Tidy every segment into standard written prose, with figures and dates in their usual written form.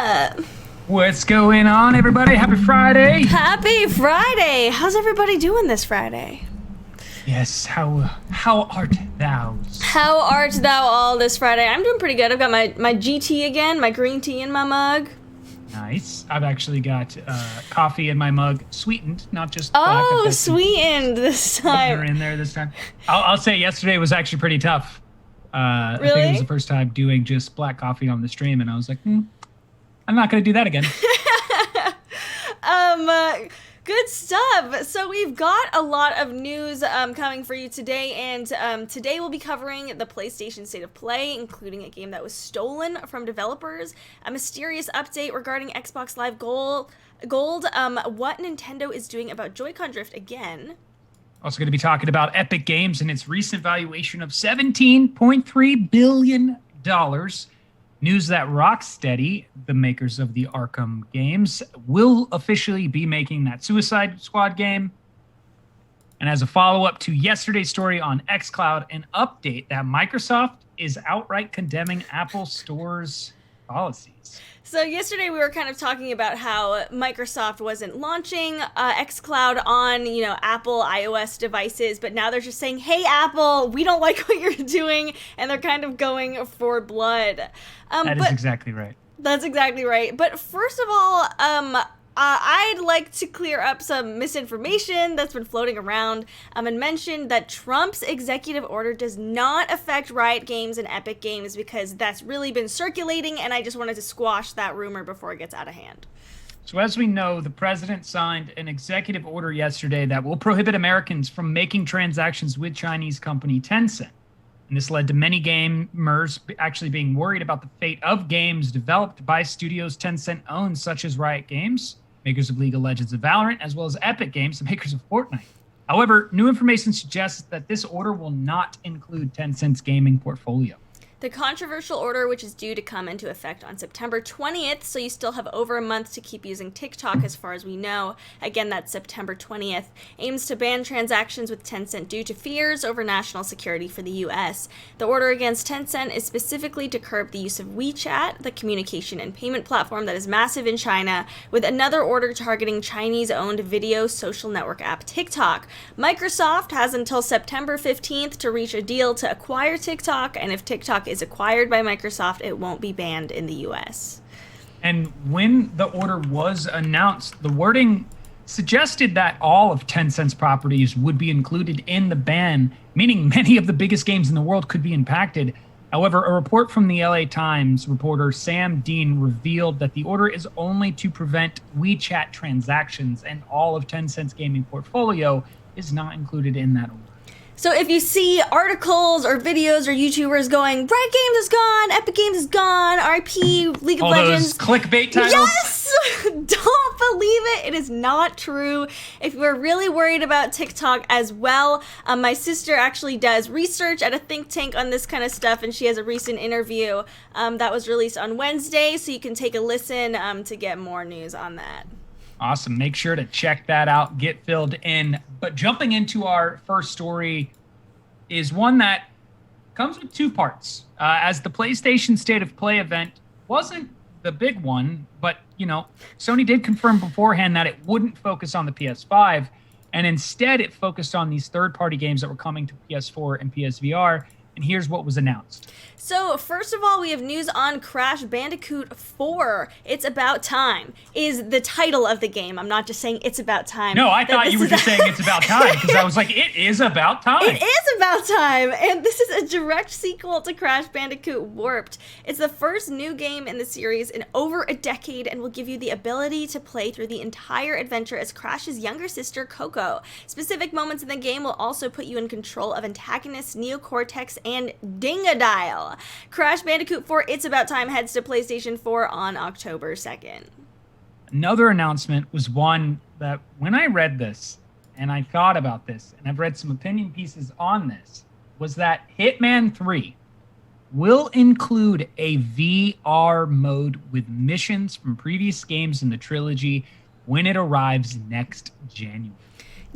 up? What's going on, everybody? Happy Friday. Happy Friday. How's everybody doing this Friday? Yes, how art thou? How art thou all this Friday? I'm doing pretty good. I've got my GT again, my green tea in my mug. Nice. I've actually got coffee in my mug, sweetened, not just black. Oh, sweetened this time. In there this time. I'll say yesterday was actually pretty tough. Really? I think it was the first time doing just black coffee on the stream, and I was like, I'm not going to do that again. Good stuff. So we've got a lot of news coming for you today, and today we'll be covering the PlayStation State of Play, including a game that was stolen from developers, a mysterious update regarding Xbox Live Gold, what Nintendo is doing about Joy-Con drift again. Also going to be talking about Epic Games and its recent valuation of $17.3 billion. News that Rocksteady, the makers of the Arkham games, will officially be making that Suicide Squad game. And as a follow-up to yesterday's story on xCloud, an update that Microsoft is outright condemning Apple Store's policies. So yesterday we were kind of talking about how Microsoft wasn't launching xCloud on, Apple iOS devices, but now they're just saying, hey, Apple, we don't like what you're doing, and they're kind of going for blood. That is exactly right. That's exactly right. But first of all, I'd like to clear up some misinformation that's been floating around and mention that Trump's executive order does not affect Riot Games and Epic Games, because that's really been circulating, and I just wanted to squash that rumor before it gets out of hand. So as we know, the president signed an executive order yesterday that will prohibit Americans from making transactions with Chinese company Tencent. And this led to many gamers actually being worried about the fate of games developed by studios Tencent owns, such as Riot Games, makers of League of Legends and Valorant, as well as Epic Games, the makers of Fortnite. However, new information suggests that this order will not include Tencent's gaming portfolio. The controversial order, which is due to come into effect on September 20th, so you still have over a month to keep using TikTok as far as we know. Again, that's September 20th, aims to ban transactions with Tencent due to fears over national security for the U.S. The order against Tencent is specifically to curb the use of WeChat, the communication and payment platform that is massive in China, with another order targeting Chinese-owned video social network app TikTok. Microsoft has until September 15th to reach a deal to acquire TikTok, and if TikTok is acquired by Microsoft, it won't be banned in the US. And when the order was announced, the wording suggested that all of Tencent's properties would be included in the ban, meaning many of the biggest games in the world could be impacted. However, a report from the LA Times reporter Sam Dean revealed that the order is only to prevent WeChat transactions, and all of Tencent's gaming portfolio is not included in that order. So if you see articles or videos or YouTubers going, Riot Games is gone, Epic Games is gone, RP, League of Legends. Those clickbait titles? Yes! Don't believe it. It is not true. If you're really worried about TikTok as well, my sister actually does research at a think tank on this kind of stuff, and she has a recent interview that was released on Wednesday, so you can take a listen to get more news on that. Awesome. Make sure to check that out, get filled in. But jumping into our first story is one that comes with two parts. As the PlayStation State of Play event wasn't the big one, but, Sony did confirm beforehand that it wouldn't focus on the PS5, and instead it focused on these third-party games that were coming to PS4 and PSVR. And here's what was announced. So, first of all, we have news on Crash Bandicoot 4. It's About Time is the title of the game. I'm not just saying it's about time. No, I thought you were just saying it's about time, because I was like, it is about time. It is about time, and this is a direct sequel to Crash Bandicoot Warped. It's the first new game in the series in over a decade, and will give you the ability to play through the entire adventure as Crash's younger sister, Coco. Specific moments in the game will also put you in control of antagonists Neo Cortex and Dingodile. Crash Bandicoot 4 It's About Time heads to PlayStation 4 on October 2nd. Another announcement was one that when I read this and I thought about this, and I've read some opinion pieces on this, was that Hitman 3 will include a VR mode with missions from previous games in the trilogy when it arrives next January.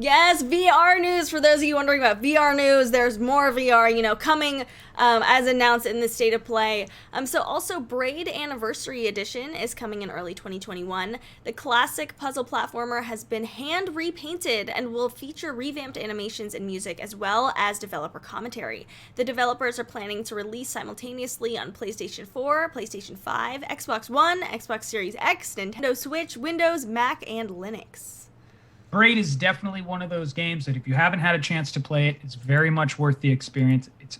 Yes, VR news. For those of you wondering about VR news, there's more VR, coming as announced in the State of Play. So also Braid Anniversary Edition is coming in early 2021. The classic puzzle platformer has been hand repainted and will feature revamped animations and music as well as developer commentary. The developers are planning to release simultaneously on PlayStation 4, PlayStation 5, Xbox One, Xbox Series X, Nintendo Switch, Windows, Mac, and Linux. Braid is definitely one of those games that if you haven't had a chance to play it, it's very much worth the experience. It's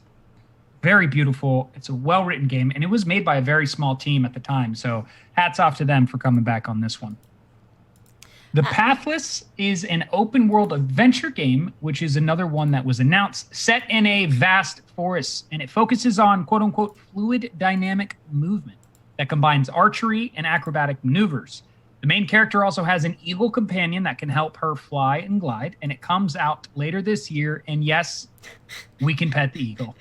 very beautiful. It's a well-written game, and it was made by a very small team at the time. So hats off to them for coming back on this one. The Pathless is an open-world adventure game, which is another one that was announced, set in a vast forest, and it focuses on quote-unquote fluid dynamic movement that combines archery and acrobatic maneuvers. The main character also has an eagle companion that can help her fly and glide, and it comes out later this year. And yes, we can pet the eagle.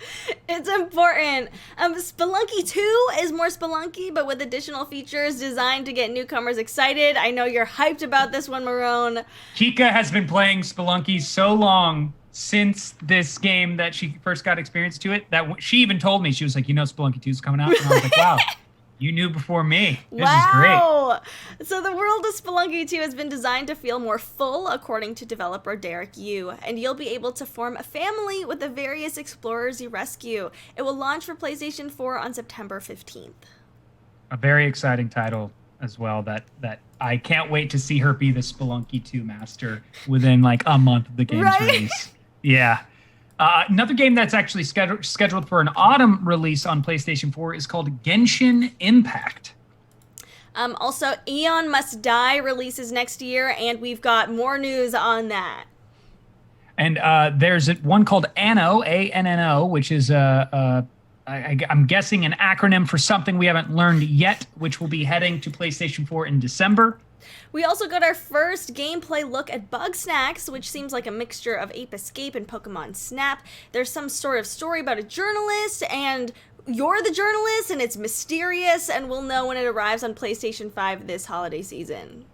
It's important. Spelunky 2 is more Spelunky, but with additional features designed to get newcomers excited. I know you're hyped about this one, Marrone. Kika has been playing Spelunky so long since this game that she first got experience to it that she even told me, she was like, Spelunky 2 is coming out. And I was like, wow. You knew before me. This is great. So the world of Spelunky 2 has been designed to feel more full, according to developer Derek Yu, and you'll be able to form a family with the various explorers you rescue. It will launch for PlayStation 4 on September 15th. A very exciting title as well that I can't wait to see her be the Spelunky 2 master within like a month of the game's release. Yeah. Another game that's actually scheduled for an autumn release on PlayStation 4 is called Genshin Impact. Also, Eon Must Die releases next year, and we've got more news on that. And there's one called Anno, A-N-N-O, which is, I'm guessing, an acronym for something we haven't learned yet, which will be heading to PlayStation 4 in December. We also got our first gameplay look at Bugsnax, which seems like a mixture of Ape Escape and Pokemon Snap. There's some sort of story about a journalist, and you're the journalist, and it's mysterious, and we'll know when it arrives on PlayStation 5 this holiday season.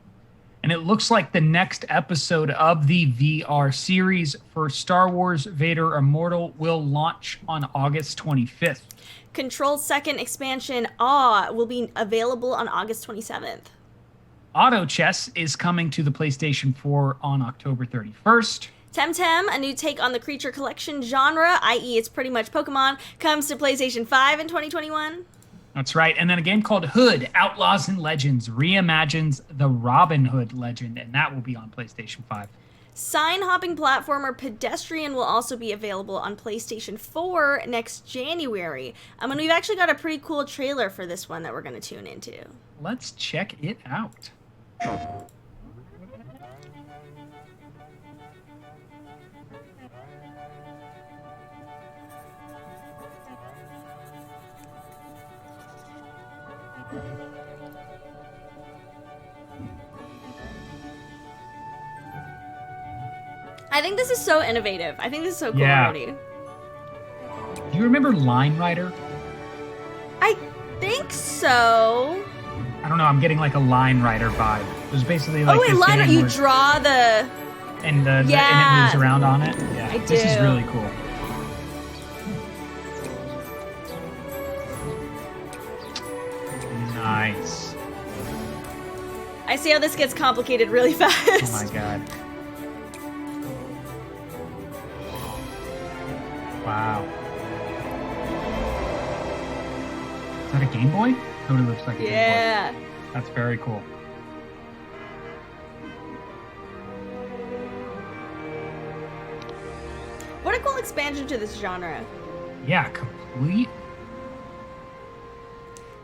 And it looks like the next episode of the VR series for Star Wars Vader Immortal will launch on August 25th. Control's second expansion, Awe, will be available on August 27th. Auto Chess is coming to the PlayStation 4 on October 31st. Temtem, a new take on the creature collection genre, i.e. it's pretty much Pokemon, comes to PlayStation 5 in 2021. That's right. And then a game called Hood, Outlaws and Legends, reimagines the Robin Hood legend, and that will be on PlayStation 5. Sign-hopping platformer Pedestrian will also be available on PlayStation 4 next January. And we've actually got a pretty cool trailer for this one that we're going to tune into. Let's check it out. I think this is so innovative. I think this is so cool already. Do you remember Line Rider? I think so. I don't know. I'm getting like a Line Rider vibe. It was basically like Line Rider. You draw the and and it moves around on it. Yeah, I do. This is really cool. Nice. I see how this gets complicated really fast. Oh my god. Wow. Is that a Game Boy? Totally looks like a Game Boy. Yeah. That's very cool. What a cool expansion to this genre. Yeah, complete.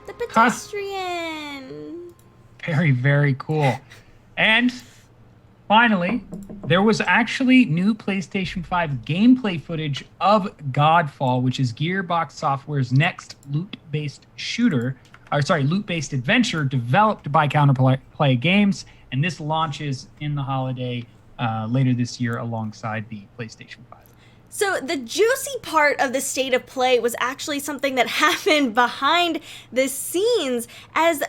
The Pedestrian. Very, very cool. And finally, there was actually new PlayStation 5 gameplay footage of Godfall, which is Gearbox Software's next loot-based adventure developed by Counterplay Games, and this launches in the holiday later this year alongside the PlayStation 5. So the juicy part of the state of play was actually something that happened behind the scenes as a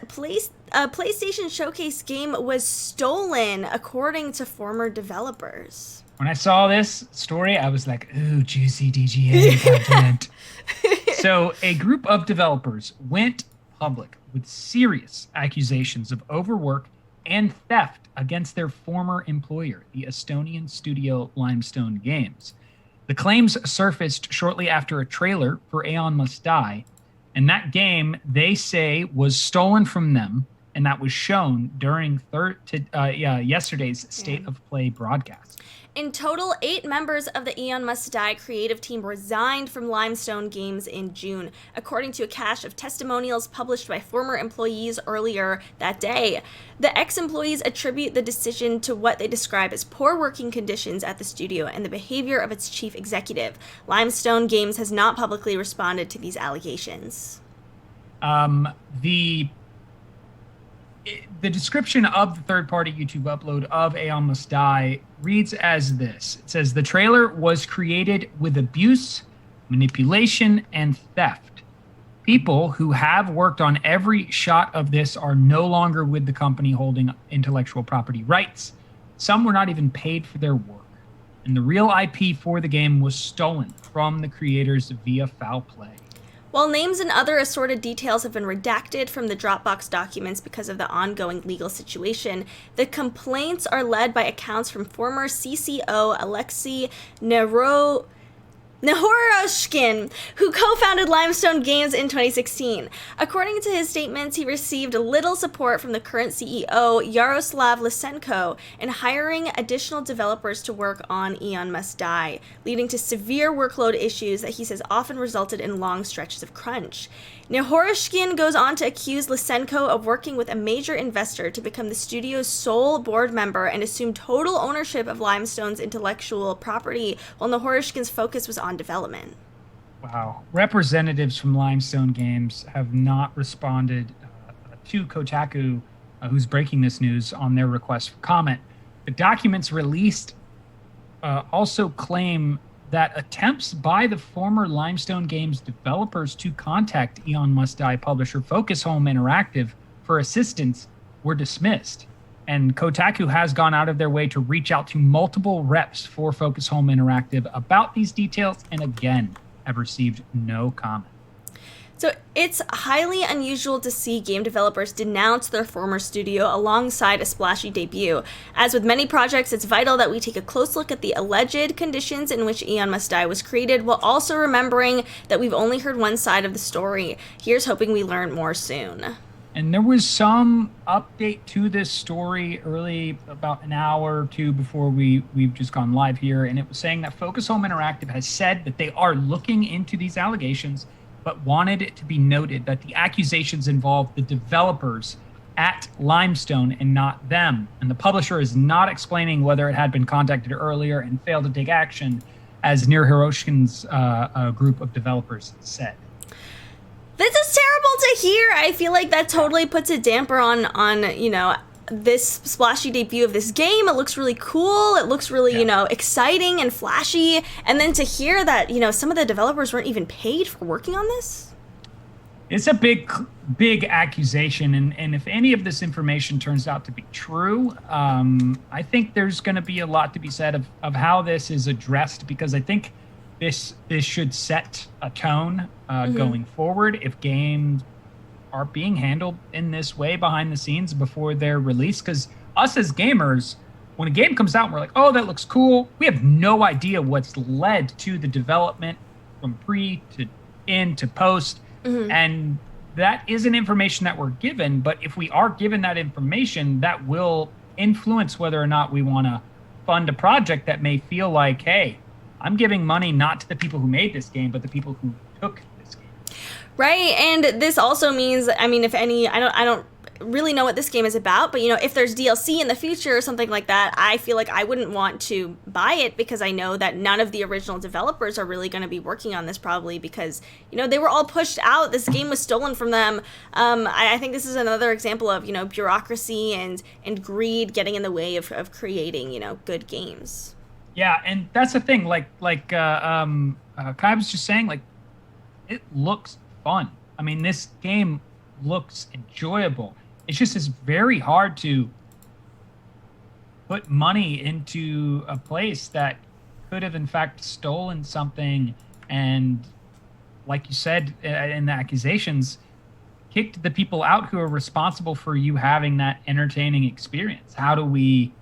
PlayStation Showcase game was stolen, according to former developers. When I saw this story, I was like, ooh, juicy DGA content. So a group of developers went public with serious accusations of overwork and theft against their former employer, the Estonian studio Limestone Games. The claims surfaced shortly after a trailer for Aeon Must Die, and that game, they say, was stolen from them, and that was shown during yesterday's State of Play broadcast. In total, 8 members of the Aeon Must Die creative team resigned from Limestone Games in June, according to a cache of testimonials published by former employees earlier that day. The ex-employees attribute the decision to what they describe as poor working conditions at the studio and the behavior of its chief executive. Limestone Games has not publicly responded to these allegations. The description of the third-party YouTube upload of Aeon Must Die reads as this. It says, the trailer was created with abuse, manipulation, and theft. People who have worked on every shot of this are no longer with the company holding intellectual property rights. Some were not even paid for their work. And the real IP for the game was stolen from the creators via foul play. While names and other assorted details have been redacted from the Dropbox documents because of the ongoing legal situation, the complaints are led by accounts from former CCO Alexei Nehoroshkin, who co-founded Limestone Games in 2016. According to his statements, he received little support from the current CEO, Yaroslav Lysenko, in hiring additional developers to work on Aeon Must Die, leading to severe workload issues that he says often resulted in long stretches of crunch. Nehoroshkin goes on to accuse Lysenko of working with a major investor to become the studio's sole board member and assume total ownership of Limestone's intellectual property, while Nehoroshkin's focus was on development. Wow. Representatives from Limestone Games have not responded to Kotaku, who's breaking this news, on their request for comment. The documents released also claim that attempts by the former Limestone Games developers to contact Aeon Must Die publisher Focus Home Interactive for assistance were dismissed. And Kotaku has gone out of their way to reach out to multiple reps for Focus Home Interactive about these details, and again, have received no comment. So it's highly unusual to see game developers denounce their former studio alongside a splashy debut. As with many projects, it's vital that we take a close look at the alleged conditions in which Aeon Must Die was created, while also remembering that we've only heard one side of the story. Here's hoping we learn more soon. And there was some update to this story early, about an hour or two before we've just gone live here, and it was saying that Focus Home Interactive has said that they are looking into these allegations, but wanted it to be noted that the accusations involve the developers at Limestone and not them. And the publisher is not explaining whether it had been contacted earlier and failed to take action, as Nir Hiroshkin's group of developers said. This is terrible to hear. I feel like that totally puts a damper on this splashy debut of this game. It looks really cool. It looks really, exciting and flashy. And then to hear that, some of the developers weren't even paid for working on this. It's a big accusation. And if any of this information turns out to be true, I think there's going to be a lot to be said of how this is addressed, because I think this should set a tone going forward if games are being handled in this way behind the scenes before they're released. Because us as gamers, when a game comes out, we're like, oh, that looks cool. We have no idea what's led to the development from pre to in to post. And that isn't information that we're given. But if we are given that information, that will influence whether or not we want to fund a project that may feel like, hey, I'm giving money not to the people who made this game, but the people who took this game. Right, and this also means, if any, I don't really know what this game is about, but if there's DLC in the future or something like that, I feel like I wouldn't want to buy it, because I know that none of the original developers are really going to be working on this, probably because they were all pushed out. This game was stolen from them. I think this is another example of bureaucracy and greed getting in the way of creating good games. Yeah, and that's the thing. Kai was just saying, like, it looks fun. I mean, this game looks enjoyable. It's very hard to put money into a place that could have, in fact, stolen something, and, like you said in the accusations, kicked the people out who are responsible for you having that entertaining experience. How do we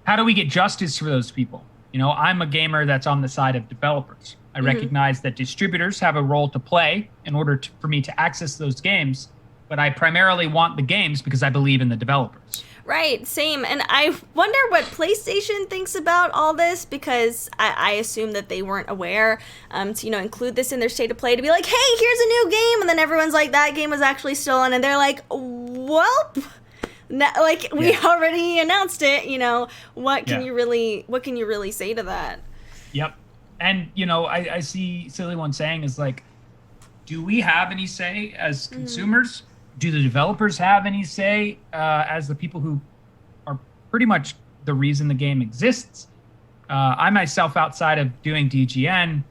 get justice for those people? You know, I'm a gamer that's on the side of developers. I recognize that distributors have a role to play in order for me to access those games, but I primarily want the games because I believe in the developers. Right, same. And I wonder what PlayStation thinks about all this, because I assume that they weren't aware to, include this in their state of play, to be like, hey, here's a new game. And then everyone's like, that game was actually stolen. And they're like, well, we already announced it. What can you really say to that? Yep. And, I see silly one saying is like, do we have any say as consumers? Do the developers have any say as the people who are pretty much the reason the game exists? I myself, outside of doing DGN,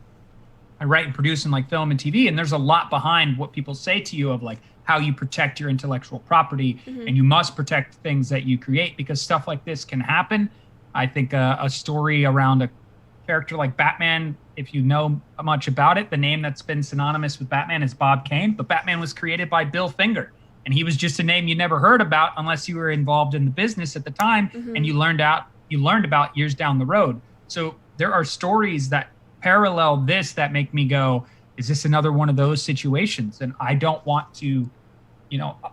I write and produce in like film and TV, and there's a lot behind what people say to you of like how you protect your intellectual property, and you must protect things that you create because stuff like this can happen. I think a story around a character like Batman, if you know much about it, the name that's been synonymous with Batman is Bob Kane, but Batman was created by Bill Finger, and he was just a name you never heard about unless you were involved in the business at the time, and you learned about years down the road. So there are stories that parallel this that make me go, is this another one of those situations? And I don't want to,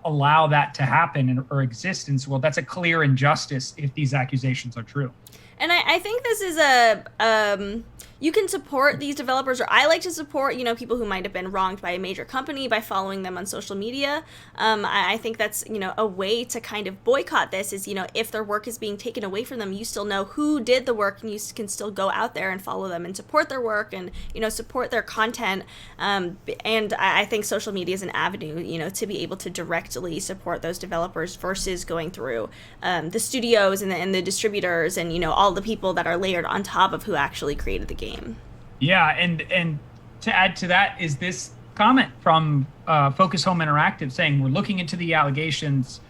allow that to happen or exist. And so, well, that's a clear injustice if these accusations are true. And I think this is you can support these developers, or I like to support, people who might have been wronged by a major company by following them on social media. I think that's, a way to kind of boycott this is, if their work is being taken away from them, you still know who did the work, and you can still go out there and follow them and support their work and, support their content. And I think social media is an avenue, to be able to directly support those developers versus going through the studios and the distributors and, all the people that are layered on top of who actually created the game. Yeah, and to add to that is this comment from Focus Home Interactive saying we're looking into the allegations,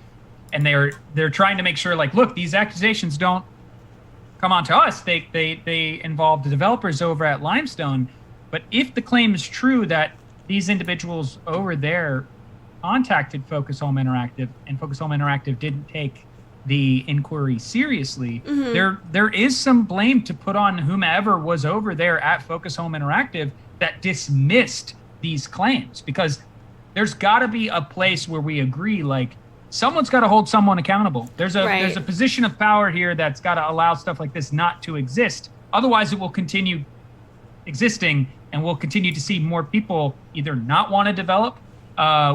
and they're trying to make sure, like, look, these accusations don't come onto us. They involve the developers over at Limestone. But if the claim is true that these individuals over there contacted Focus Home Interactive and Focus Home Interactive didn't take the inquiry seriously, there is some blame to put on whomever was over there at Focus Home Interactive that dismissed these claims, because there's got to be a place where we agree, like, someone's got to hold someone accountable. There's a position of power here that's got to allow stuff like this not to exist. Otherwise, it will continue existing, and we'll continue to see more people either not want to develop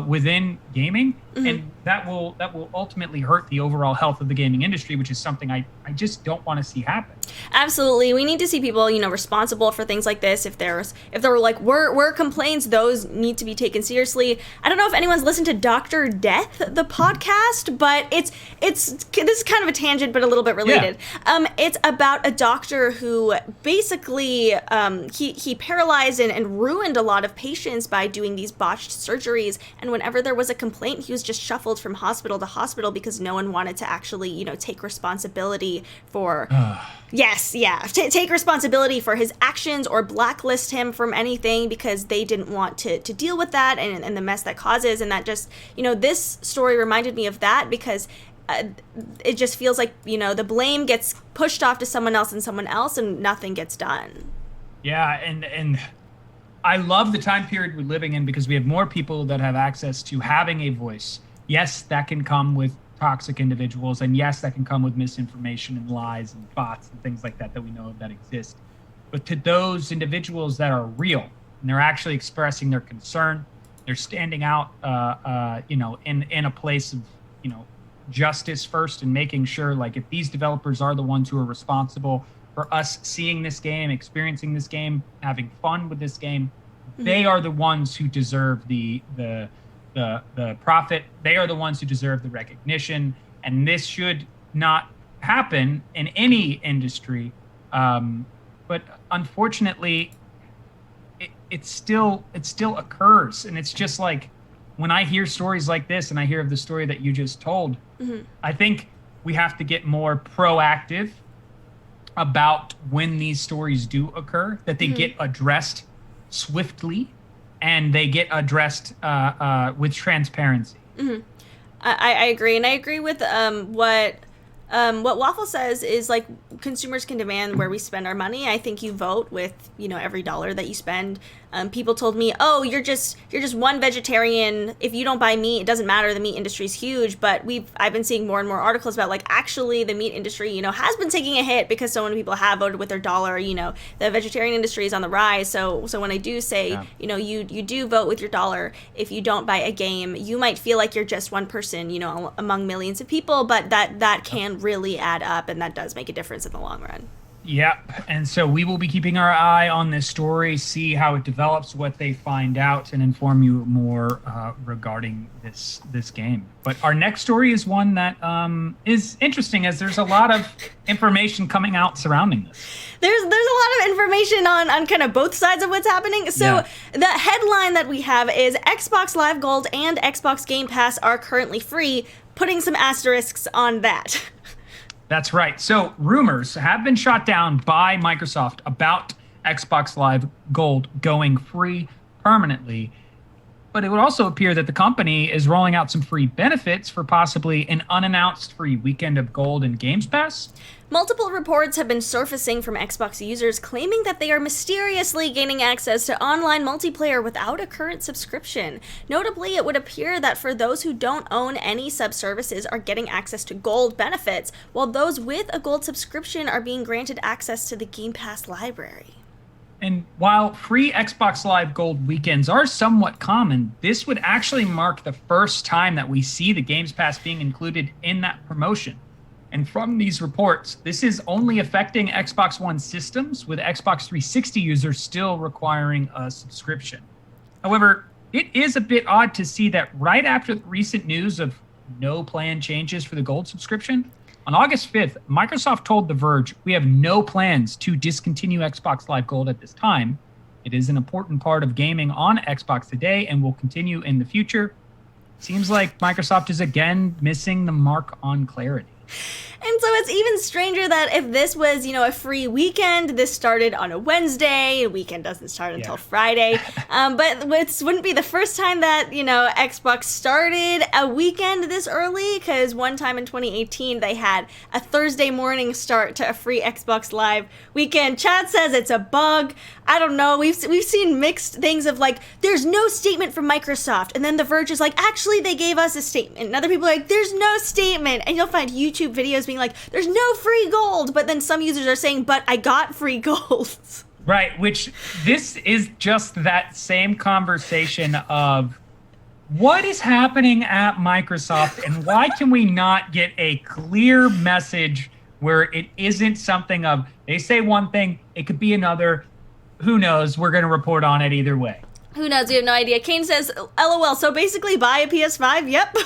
within gaming, and that will ultimately hurt the overall health of the gaming industry, which is something I just don't want to see happen. Absolutely. We need to see people, responsible for things like this. If there were like were complaints, those need to be taken seriously. I don't know if anyone's listened to Dr. Death, the podcast, but it's this is kind of a tangent, but a little bit related. Yeah. It's about a doctor who basically he paralyzed and ruined a lot of patients by doing these botched surgeries. And whenever there was a complaint, he was just shuffled from hospital to hospital because no one wanted to actually, take responsibility for take responsibility for his actions or blacklist him from anything because they didn't want to deal with that and the mess that causes. And that just, this story reminded me of that because it just feels like, the blame gets pushed off to someone else and nothing gets done. Yeah, and I love the time period we're living in because we have more people that have access to having a voice. Yes, that can come with toxic individuals, and yes, that can come with misinformation and lies and bots and things like that we know of that exist. But to those individuals that are real and they're actually expressing their concern, they're standing out, in a place of, justice first, and making sure, like, if these developers are the ones who are responsible for us seeing this game, experiencing this game, having fun with this game, they are the ones who deserve the profit. They are the ones who deserve the recognition, and this should not happen in any industry but unfortunately, it still occurs, and it's just like when I hear stories like this, and I hear of the story that you just told, I think we have to get more proactive about when these stories do occur, that they get addressed swiftly and they get addressed with transparency. I agree, and I agree with what Waffle says is like consumers can demand where we spend our money. I think you vote with every dollar that you spend. People told me, "Oh, you're just one vegetarian. If you don't buy meat, it doesn't matter. The meat industry is huge." But I've been seeing more and more articles about like actually the meat industry, has been taking a hit because so many people have voted with their dollar. The vegetarian industry is on the rise. So when I do say, you do vote with your dollar. If you don't buy a game, you might feel like you're just one person, among millions of people. But that can really add up, and that does make a difference in the long run. Yep. And so we will be keeping our eye on this story, see how it develops, what they find out, and inform you more regarding this game. But our next story is one that is interesting, as there's a lot of information coming out surrounding this. There's a lot of information on kind of both sides of what's happening. So the headline that we have is Xbox Live Gold and Xbox Game Pass are currently free, putting some asterisks on that. That's right. So rumors have been shot down by Microsoft about Xbox Live Gold going free permanently. But it would also appear that the company is rolling out some free benefits for possibly an unannounced free weekend of Gold and Games Pass. Multiple reports have been surfacing from Xbox users claiming that they are mysteriously gaining access to online multiplayer without a current subscription. Notably, it would appear that for those who don't own any sub-services are getting access to Gold benefits, while those with a Gold subscription are being granted access to the Game Pass library. And while free Xbox Live Gold weekends are somewhat common, this would actually mark the first time that we see the Games Pass being included in that promotion. And from these reports, this is only affecting Xbox One systems, with Xbox 360 users still requiring a subscription. However, it is a bit odd to see that right after the recent news of no plan changes for the Gold subscription, on August 5th, Microsoft told The Verge, "We have no plans to discontinue Xbox Live Gold at this time. It is an important part of gaming on Xbox today and will continue in the future." Seems like Microsoft is again missing the mark on clarity. And so it's even stranger that if this was, a free weekend, this started on a Wednesday. The weekend doesn't start until Friday. But it wouldn't be the first time that, Xbox started a weekend this early, because one time in 2018, they had a Thursday morning start to a free Xbox Live weekend. Chad says it's a bug. I don't know. We've seen mixed things of like, there's no statement from Microsoft. And then The Verge is like, actually, they gave us a statement. And other people are like, there's no statement. And you'll find YouTube videos being like, there's no free Gold. But then some users are saying, but I got free Gold. Right, which this is just that same conversation of what is happening at Microsoft and why can we not get a clear message where it isn't something of they say one thing, it could be another. Who knows? We're going to report on it either way. Who knows? We have no idea. Kane says, LOL, so basically buy a PS5? Yep.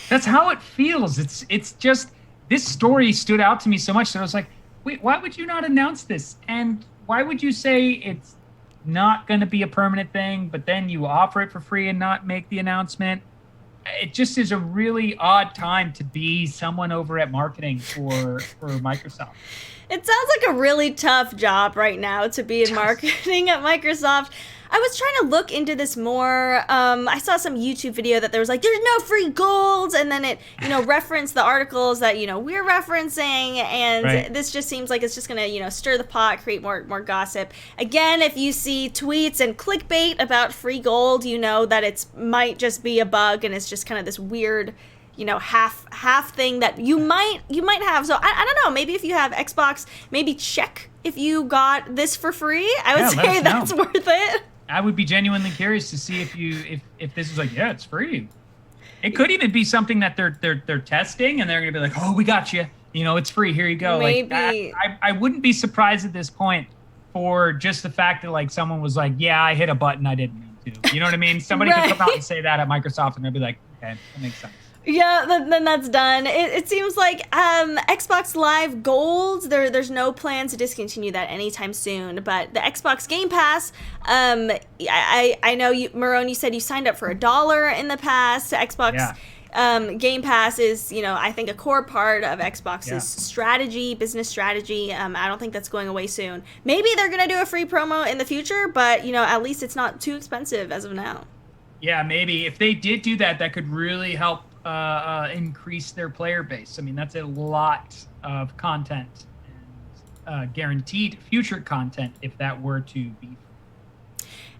That's how it feels. It's just, this story stood out to me so much that I was like, wait, why would you not announce this? And why would you say it's not going to be a permanent thing, but then you offer it for free and not make the announcement? It just is a really odd time to be someone over at marketing for Microsoft. It sounds like a really tough job right now to be in marketing at Microsoft. I was trying to look into this more. I saw some YouTube video that there was like, there's no free Golds, and then it, referenced the articles that, we're referencing, and This just seems like it's just gonna, stir the pot, create more gossip. Again, if you see tweets and clickbait about free Gold, you know that it might just be a bug, and it's just kind of this weird, half thing that you might have. So I don't know, maybe if you have Xbox, maybe check if you got this for free. I would say that's worth it. I would be genuinely curious to see if this is like, yeah, it's free. It could even be something that they're testing and they're gonna be like, oh, we got you. It's free. Here you go. Maybe. Like I wouldn't be surprised at this point for just the fact that like someone was like, yeah, I hit a button I didn't mean to. You know what I mean? Somebody could come out and say that at Microsoft and they'll be like, okay, that makes sense. Yeah, then that's done. It seems like Xbox Live Gold, there's no plan to discontinue that anytime soon. But the Xbox Game Pass, I know you, Marone, you said you signed up for $1 in the past. Xbox Yeah. Game Pass is, I think a core part of Xbox's Yeah. strategy, business strategy. I don't think that's going away soon. Maybe they're gonna do a free promo in the future, but at least it's not too expensive as of now. Yeah, maybe if they did do that, that could really help increase their player base. I mean, that's a lot of content and guaranteed future content if that were to be.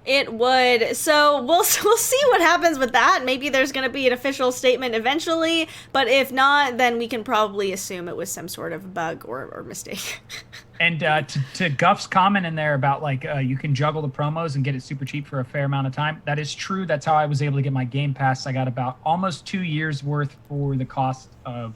It would. So we'll see what happens with that. Maybe there's going to be an official statement eventually, but if not, then we can probably assume it was some sort of bug or mistake. And to Guff's comment in there about like you can juggle the promos and get it super cheap for a fair amount of time. That is true. That's how I was able to get my Game Pass. I got about almost 2 years worth for the cost of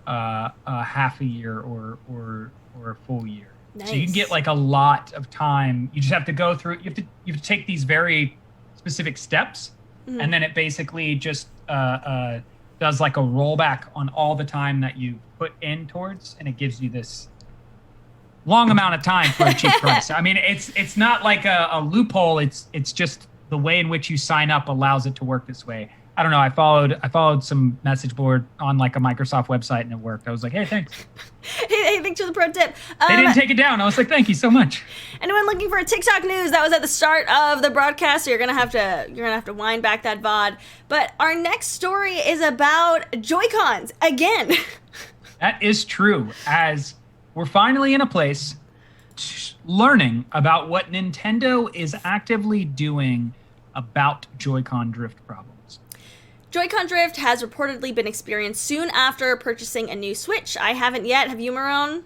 half a year or a full year. Nice. So you can get like a lot of time. You just have to go through. You have to take these very specific steps, and then it basically just does like a rollback on all the time that you put in towards, and it gives you this long amount of time for a cheap price. I mean, it's not like a loophole. It's just the way in which you sign up allows it to work this way. I don't know. I followed some message board on like a Microsoft website and it worked. I was like, hey, thanks. Hey, thanks for the pro tip. They didn't take it down. I was like, thank you so much. Anyone looking for TikTok news? That was at the start of the broadcast, so you're gonna have to wind back that VOD. But our next story is about Joy-Cons again. That is true. As we're finally in a place learning about what Nintendo is actively doing about Joy-Con drift problems. Joy-Con drift has reportedly been experienced soon after purchasing a new Switch. I haven't yet. Have you, Marone?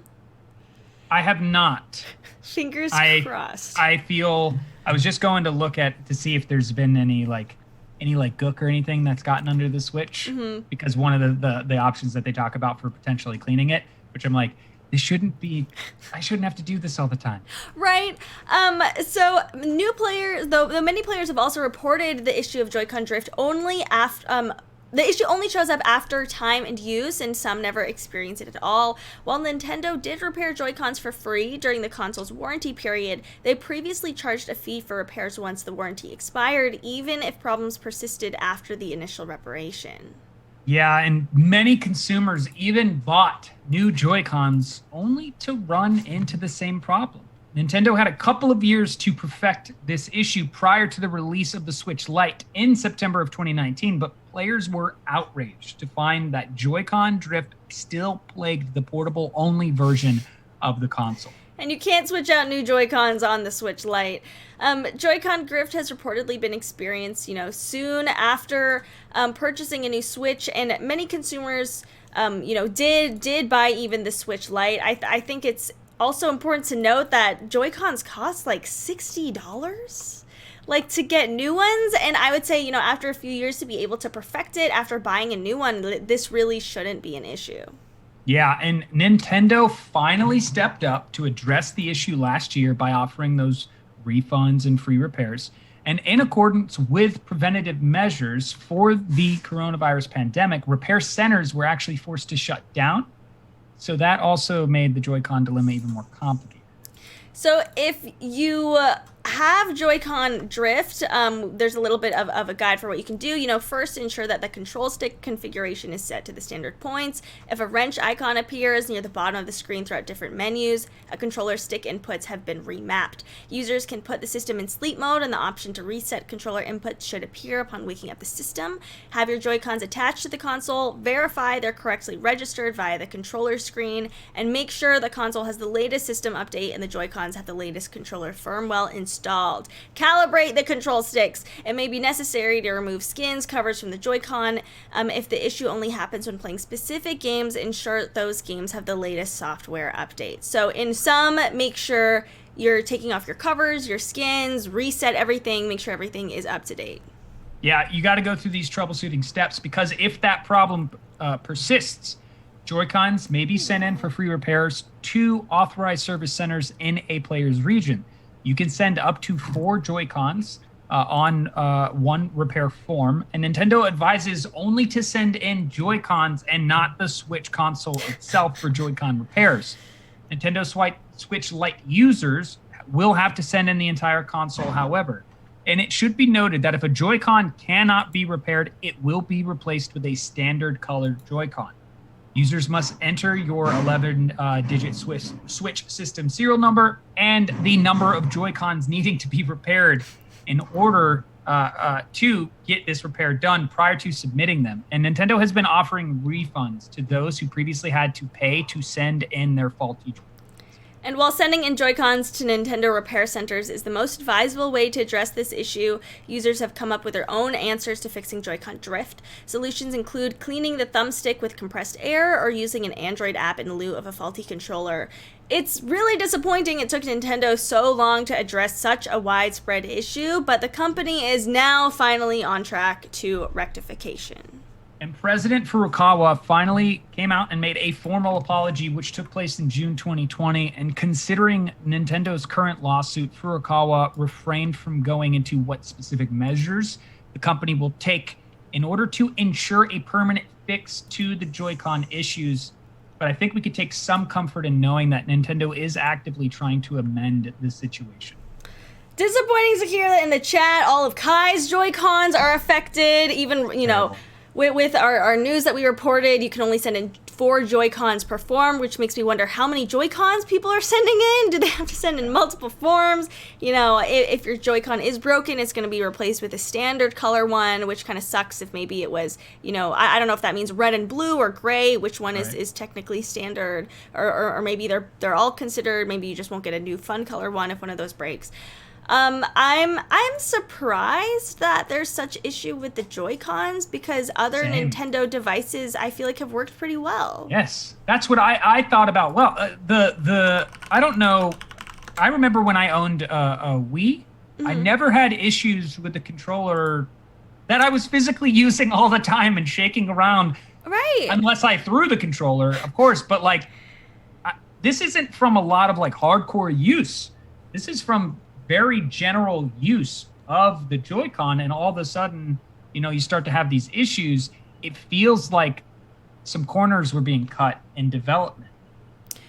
I have not. Fingers crossed. I feel I was just going to look to see if there's been any gook or anything that's gotten under the Switch, because one of the options that they talk about for potentially cleaning it, which I'm like, I shouldn't have to do this all the time. Right. So new players, though many players have also reported the issue of Joy-Con drift only after, the issue only shows up after time and use, and some never experience it at all. While Nintendo did repair Joy-Cons for free during the console's warranty period, they previously charged a fee for repairs once the warranty expired, even if problems persisted after the initial reparation. Yeah, and many consumers even bought new Joy-Cons only to run into the same problem. Nintendo had a couple of years to perfect this issue prior to the release of the Switch Lite in September of 2019, but players were outraged to find that Joy-Con drift still plagued the portable-only version of the console. And you can't switch out new Joy-Cons on the Switch Lite. Joy-Con drift has reportedly been experienced, soon after purchasing a new Switch, and many consumers, did buy even the Switch Lite. I think it's also important to note that Joy-Cons cost like $60, like to get new ones, and I would say, after a few years to be able to perfect it after buying a new one, this really shouldn't be an issue. Yeah, and Nintendo finally stepped up to address the issue last year by offering those refunds and free repairs. And in accordance with preventative measures for the coronavirus pandemic, repair centers were actually forced to shut down. So that also made the Joy-Con dilemma even more complicated. So if you have Joy-Con drift, there's a little bit of a guide for what you can do. First, ensure that the control stick configuration is set to the standard points. If a wrench icon appears near the bottom of the screen throughout different menus, a controller stick inputs have been remapped. Users can put the system in sleep mode, and the option to reset controller inputs should appear upon waking up the system. Have your Joy-Cons attached to the console, verify they're correctly registered via the controller screen, and make sure the console has the latest system update and the Joy-Cons have the latest controller firmware installed. Calibrate the control sticks. It may be necessary to remove skins, covers from the Joy-Con. If the issue only happens when playing specific games, ensure those games have the latest software updates. So in sum, make sure you're taking off your covers, your skins, reset everything, make sure everything is up to date. Yeah, you got to go through these troubleshooting steps, because if that problem persists, Joy-Cons may be sent in for free repairs to authorized service centers in a player's region. You can send up to 4 Joy-Cons on one repair form, and Nintendo advises only to send in Joy-Cons and not the Switch console itself for Joy-Con repairs. Nintendo Switch Lite users will have to send in the entire console, however. And it should be noted that if a Joy-Con cannot be repaired, it will be replaced with a standard colored Joy-Con. Users must enter your 11-digit Switch system serial number and the number of Joy-Cons needing to be repaired in order to get this repair done prior to submitting them. And Nintendo has been offering refunds to those who previously had to pay to send in their faulty Joy-Cons. And while sending in Joy-Cons to Nintendo repair centers is the most advisable way to address this issue, users have come up with their own answers to fixing Joy-Con drift. Solutions include cleaning the thumbstick with compressed air or using an Android app in lieu of a faulty controller. It's really disappointing it took Nintendo so long to address such a widespread issue, but the company is now finally on track to rectification. And President Furukawa finally came out and made a formal apology, which took place in June 2020. And considering Nintendo's current lawsuit, Furukawa refrained from going into what specific measures the company will take in order to ensure a permanent fix to the Joy-Con issues. But I think we could take some comfort in knowing that Nintendo is actively trying to amend the situation. Disappointing to hear that in the chat, all of Kai's Joy-Cons are affected. Even, you know, with our news that we reported, you can only send in 4 Joy-Cons per form, which makes me wonder how many Joy-Cons people are sending in. Do they have to send in multiple forms? You know, if your Joy-Con is broken, it's going to be replaced with a standard color one, which kind of sucks if maybe it was, you know, I don't know if that means red and blue or gray, which one is technically standard, or maybe they're all considered. Maybe you just won't get a new fun color one if one of those breaks. I'm surprised that there's such issue with the Joy-Cons because other Nintendo devices I feel like have worked pretty well. Yes, that's what I thought about. Well, I don't know. I remember when I owned a Wii, I never had issues with the controller that I was physically using all the time and shaking around. Right. Unless I threw the controller, of course. But like, this isn't from a lot of like hardcore use. This is from very general use of the Joy-Con, and all of a sudden, you know, you start to have these issues. It feels like some corners were being cut in development.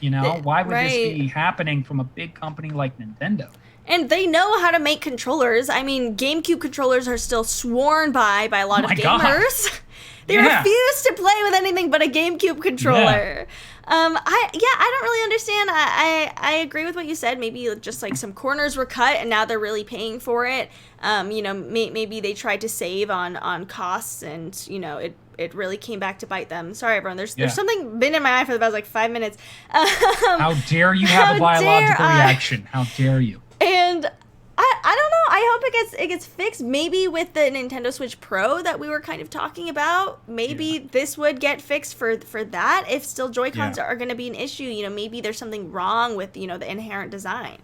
You know, why would this be happening from a big company like Nintendo? And they know how to make controllers. I mean, GameCube controllers are still sworn by a lot of gamers. They refuse to play with anything but a GameCube controller. I don't really understand. I agree with what you said. Maybe just like some corners were cut and now they're really paying for it. You know, maybe they tried to save on costs and, you know, it really came back to bite them. Sorry, everyone. There's something been in my eye for the past like 5 minutes. How dare you have a biological reaction? How dare you? And I don't know. I hope it gets fixed. Maybe with the Nintendo Switch Pro that we were kind of talking about, maybe this would get fixed for that. If still Joy-Cons are going to be an issue, you know, maybe there's something wrong with, you know, the inherent design.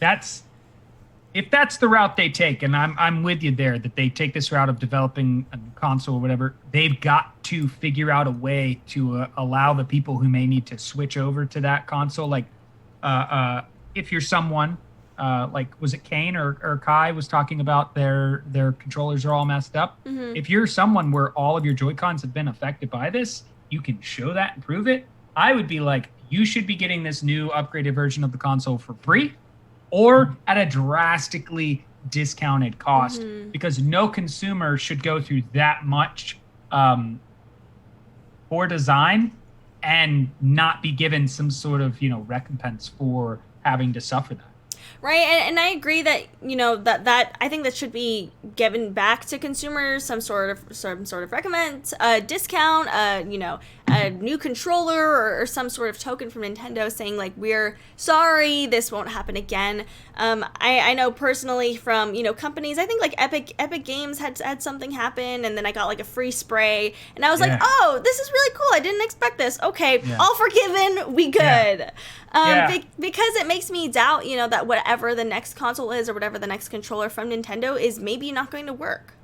If that's the route they take, and I'm with you there, that they take this route of developing a console or whatever, they've got to figure out a way to allow the people who may need to switch over to that console. Like, if you're someone. Like, was it Kane or Kai was talking about their controllers are all messed up. If you're someone where all of your Joy-Cons have been affected by this, you can show that and prove it. I would be like, you should be getting this new upgraded version of the console for free or at a drastically discounted cost, because no consumer should go through that much poor design and not be given some sort of, you know, recompense for having to suffer that. Right, and I agree that, you know, that I think that should be given back to consumers, some sort of recommend, discount, you know, a new controller or some sort of token from Nintendo saying like, we're sorry, this won't happen again. I know personally from, you know, companies, I think like Epic Games had something happen, and then I got like a free spray, and I was like, oh, this is really cool. I didn't expect this. Okay, all forgiven. We good. Because it makes me doubt, you know, that whatever the next console is or whatever the next controller from Nintendo is maybe not going to work.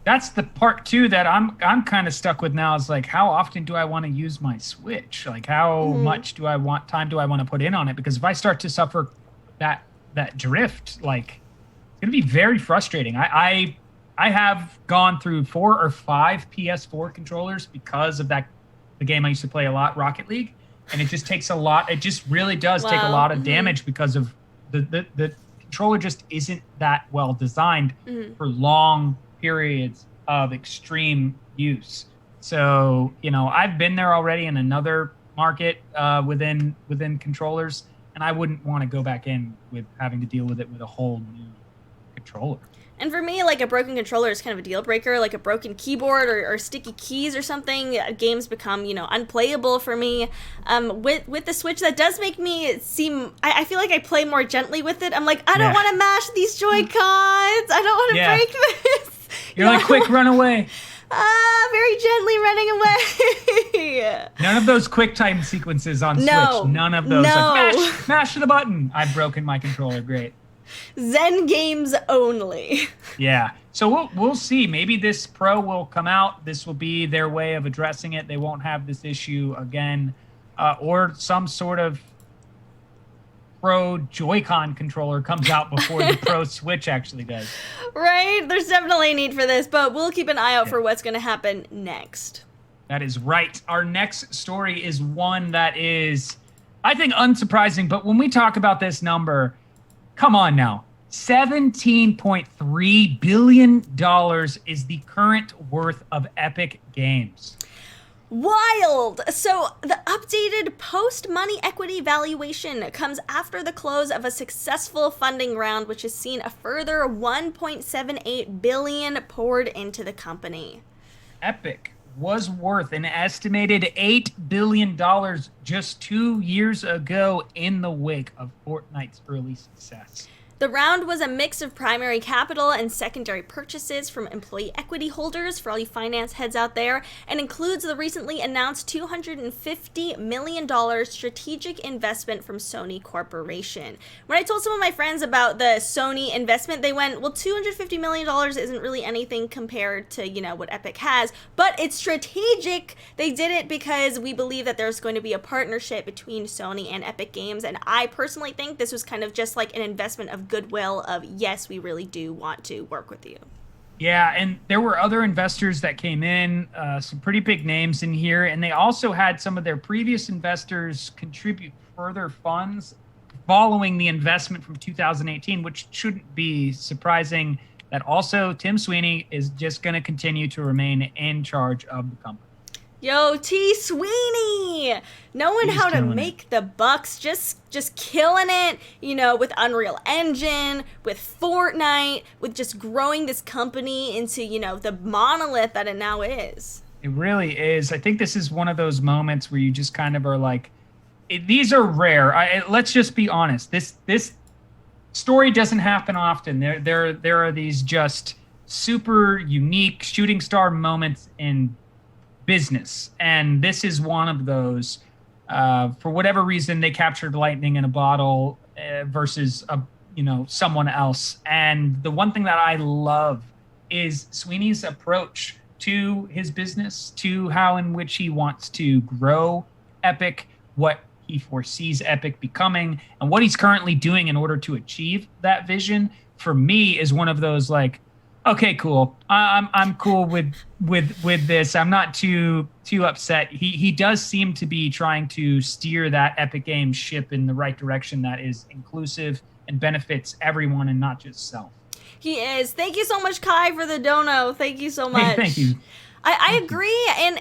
That's the part too that I'm kind of stuck with now, is like, how often do I want to use my Switch? Like, how much time do I want to put in on it? Because if I start to suffer that drift, like, going to be very frustrating. I have gone through 4 or 5 PS4 controllers because of the game I used to play a lot, Rocket League, and it just takes a lot. It just really does take a lot of damage because of the controller just isn't that well designed for long periods of extreme use. So, I've been there already in another market within controllers, and I wouldn't want to go back in with having to deal with it with a whole new controller. And for me, like, a broken controller is kind of a deal breaker, like a broken keyboard or sticky keys or something. Games become, unplayable for me. With the Switch, that does make me seem, I feel like I play more gently with it. I'm like, I don't want to mash these Joy-Cons. I don't want to break this. You're like, quick, run away. Very gently running away. None of those quick time sequences on Switch. None of those. No. Like, mash the button. I've broken my controller. Great. Zen games only. Yeah. So we'll see. Maybe this Pro will come out. This will be their way of addressing it. They won't have this issue again, or some sort of Pro Joy-Con controller comes out before the Pro Switch actually does. Right? There's definitely a need for this, but we'll keep an eye out for what's going to happen next. That is right. Our next story is one that is, I think, unsurprising, but when we talk about this number, come on now. $17.3 billion is the current worth of Epic Games. Wild! So the updated post-money equity valuation comes after the close of a successful funding round, which has seen a further $1.78 billion poured into the company. Epic was worth an estimated $8 billion just 2 years ago in the wake of Fortnite's early success. The round was a mix of primary capital and secondary purchases from employee equity holders, for all you finance heads out there, and includes the recently announced $250 million strategic investment from Sony Corporation. When I told some of my friends about the Sony investment, they went, well, $250 million isn't really anything compared to, what Epic has, but it's strategic. They did it because we believe that there's going to be a partnership between Sony and Epic Games, and I personally think this was kind of just like an investment of goodwill of, yes, we really do want to work with you. Yeah, and there were other investors that came in, some pretty big names in here, and they also had some of their previous investors contribute further funds following the investment from 2018, which shouldn't be surprising that also Tim Sweeney is just going to continue to remain in charge of the company. Yo, T. Sweeney, knowing how to make the bucks, just killing it, with Unreal Engine, with Fortnite, with just growing this company into, the monolith that it now is. It really is. I think this is one of those moments where you just kind of are like, these are rare. Let's just be honest. This story doesn't happen often. There are these just super unique shooting star moments in business, and this is one of those. For whatever reason, they captured lightning in a bottle versus someone else. And the one thing that I love is Sweeney's approach to his business, to how in which he wants to grow Epic, what he foresees Epic becoming, and what he's currently doing in order to achieve that vision. For me, is one of those like, okay, cool. I'm cool with this. I'm not too upset. He does seem to be trying to steer that Epic Games ship in the right direction that is inclusive and benefits everyone and not just self. He is. Thank you so much, Kai, for the dono. Thank you so much. Hey, thank you. I agree, and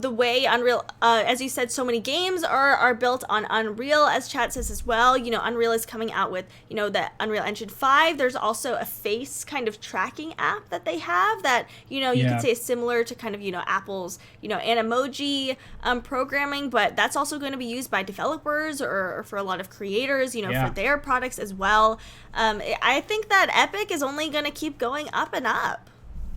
the way Unreal, as you said, so many games are built on Unreal, as chat says as well. Unreal is coming out with, the Unreal Engine 5. There's also a face kind of tracking app that they have that, you could say is similar to kind of, Apple's, Animoji programming, but that's also going to be used by developers or for a lot of creators, for their products as well. I think that Epic is only going to keep going up and up.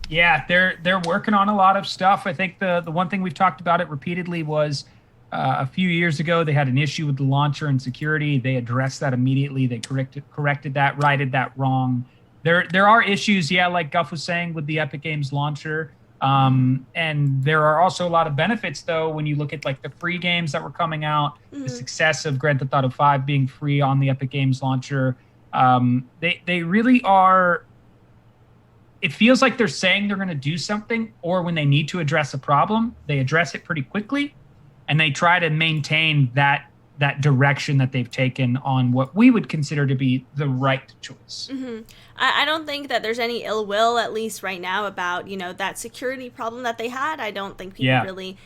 Yeah, they're working on a lot of stuff. I think the one thing we've talked about it repeatedly was a few years ago they had an issue with the launcher and security. They addressed that immediately. They corrected that, righted that wrong. There are issues, like Guff was saying, with the Epic Games launcher. And there are also a lot of benefits, though, when you look at like the free games that were coming out, the success of Grand Theft Auto 5 being free on the Epic Games launcher. They really are. It feels like they're saying they're going to do something, or when they need to address a problem, they address it pretty quickly, and they try to maintain that direction that they've taken on what we would consider to be the right choice. Mm-hmm. I don't think that there's any ill will, at least right now, about, that security problem that they had. I don't think people really,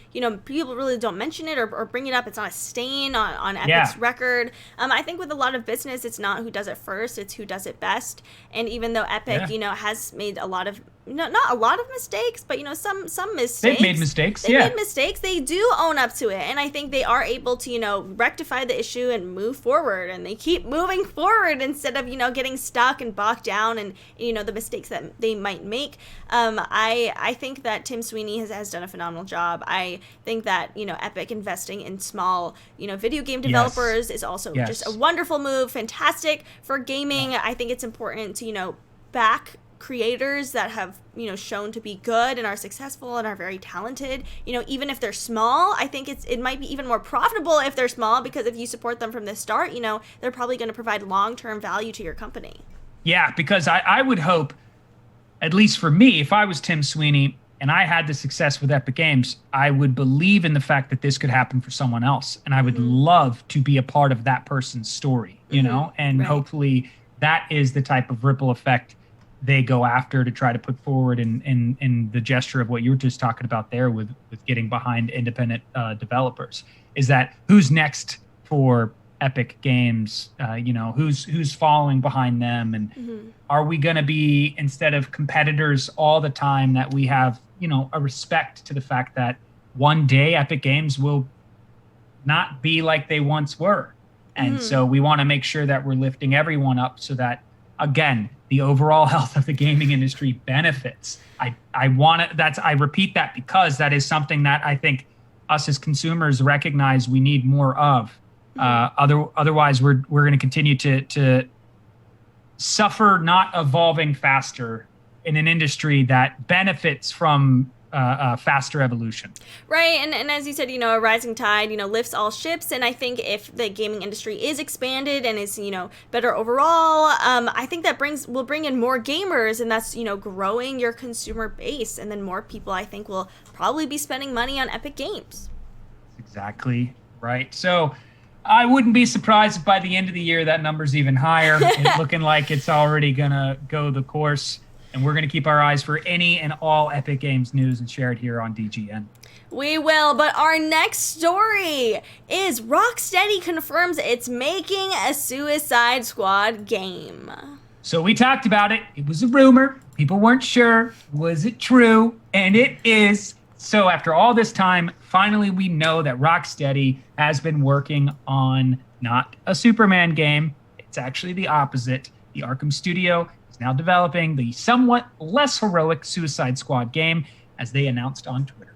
people really don't mention it or bring it up. It's not a stain on Epic's record. I think with a lot of business, it's not who does it first, it's who does it best. And even though Epic, has made a lot of, not a lot of mistakes, but, some mistakes. They've made mistakes, They've made mistakes. They do own up to it. And I think they are able to, rectify the issue and move forward. And they keep moving forward instead of, getting stuck and bogged down and the mistakes that they might make. I think that Tim Sweeney has done a phenomenal job. I think that Epic investing in small video game developers is also just a wonderful move. Fantastic for gaming. I think it's important to back creators that have shown to be good and are successful and are very talented. Even if they're small, I think it might be even more profitable if they're small, because if you support them from the start, they're probably going to provide long-term value to your company. Yeah, because I would hope, at least for me, if I was Tim Sweeney and I had the success with Epic Games, I would believe in the fact that this could happen for someone else. And I would love to be a part of that person's story, and hopefully that is the type of ripple effect they go after to try to put forward in the gesture of what you were just talking about there with getting behind independent developers. Is that who's next for Epic Games? Who's following behind them, and are we going to be, instead of competitors all the time, that we have a respect to the fact that one day Epic Games will not be like they once were, and so we want to make sure that we're lifting everyone up so that, again, the overall health of the gaming industry benefits. I repeat that because that is something that I think us as consumers recognize we need more of. Otherwise, we're going to continue to suffer not evolving faster in an industry that benefits from faster evolution. Right, and as you said, a rising tide, lifts all ships, and I think if the gaming industry is expanded and is, better overall, I think that will bring in more gamers, and that's, growing your consumer base, and then more people, I think, will probably be spending money on Epic Games. Exactly right. So I wouldn't be surprised if by the end of the year that number's even higher. It's looking like it's already gonna go the course. And we're going to keep our eyes for any and all Epic Games news and share it here on DGN. We will, but our next story is Rocksteady confirms it's making a Suicide Squad game. So we talked about it. It was a rumor. People weren't sure. Was it true? And it is. So after all this time, finally we know that Rocksteady has been working on not a Superman game. It's actually the opposite. The Arkham Studio is now developing the somewhat less heroic Suicide Squad game, as they announced on Twitter.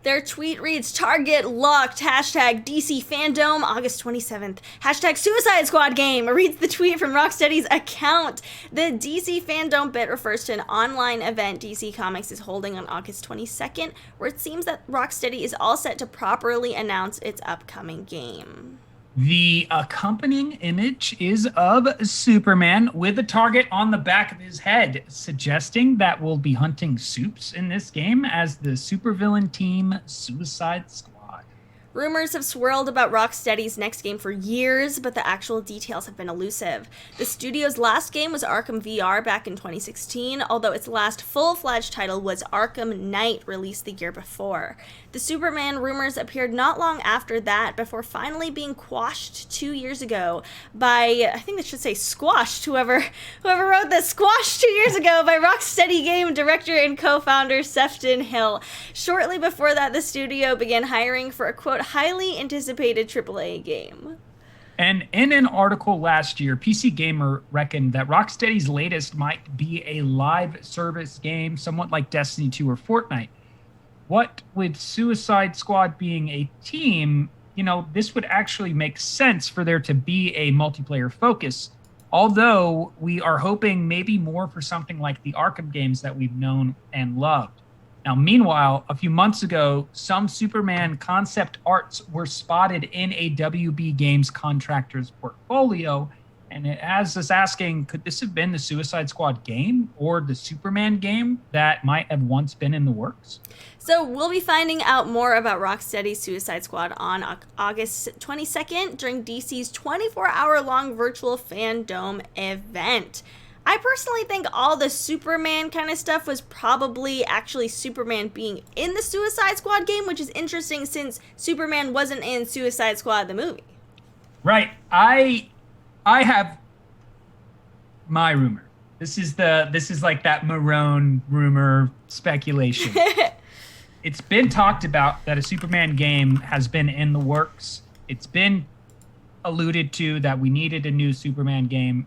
Their tweet reads, "Target locked, hashtag DC Fandom, August 27th, hashtag Suicide Squad game," reads the tweet from Rocksteady's account. The DC Fandom bit refers to an online event DC Comics is holding on August 22nd, where it seems that Rocksteady is all set to properly announce its upcoming game. The accompanying image is of Superman with a target on the back of his head, suggesting that we'll be hunting supes in this game as the supervillain team Suicide Squad. Rumors have swirled about Rocksteady's next game for years, but the actual details have been elusive. The studio's last game was Arkham VR back in 2016, although its last full-fledged title was Arkham Knight, released the year before. The Superman rumors appeared not long after that, before finally being quashed 2 years ago by, I think it should say squashed, whoever wrote this, squashed 2 years ago by Rocksteady game director and co-founder Sefton Hill. Shortly before that, the studio began hiring for a, quote, highly anticipated AAA game. And in an article last year, PC Gamer reckoned that Rocksteady's latest might be a live service game, somewhat like Destiny 2 or Fortnite. What with Suicide Squad being a team, this would actually make sense for there to be a multiplayer focus, although we are hoping maybe more for something like the Arkham games that we've known and loved. Now, meanwhile, a few months ago, some Superman concept arts were spotted in a WB Games contractor's portfolio, and it has us asking, could this have been the Suicide Squad game or the Superman game that might have once been in the works? So we'll be finding out more about Rocksteady's Suicide Squad on August 22nd during DC's 24-hour-long virtual fandom event. I personally think all the Superman kind of stuff was probably actually Superman being in the Suicide Squad game, which is interesting since Superman wasn't in Suicide Squad the movie. Right. I have my rumor. This is like that Marrone rumor speculation. It's been talked about that a Superman game has been in the works. It's been alluded to that we needed a new Superman game.